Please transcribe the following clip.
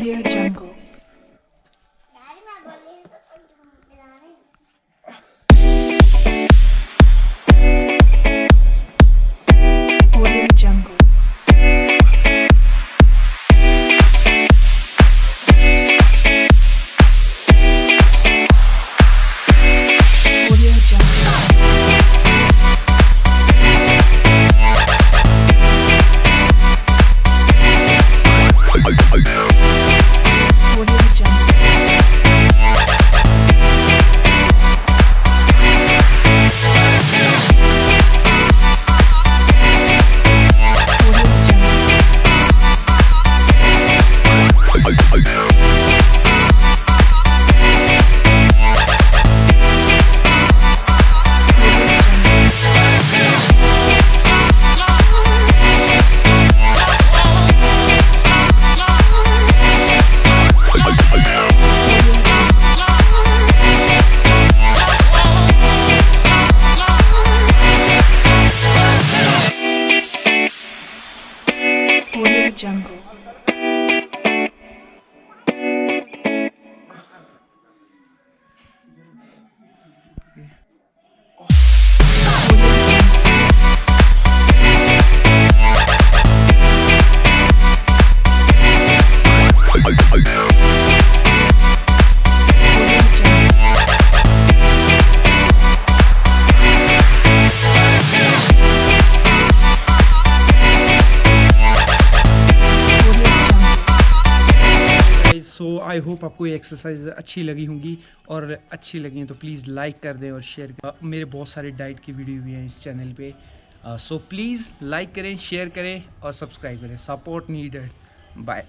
Audio Jungle. Audio Jungle. Audio Jungle. Audio Jungle. Audio Jungle. Audio Jungle. Audio Jungle. So I hope आपको ये exercise अच्छी लगी होंगी, और अच्छी लगी तो प्लीज़ लाइक कर दें और शेयर करें। मेरे बहुत सारे डाइट की वीडियो भी हैं इस चैनल पे, सो प्लीज़ लाइक करें, शेयर करें और सब्सक्राइब करें। Support needed. बाय।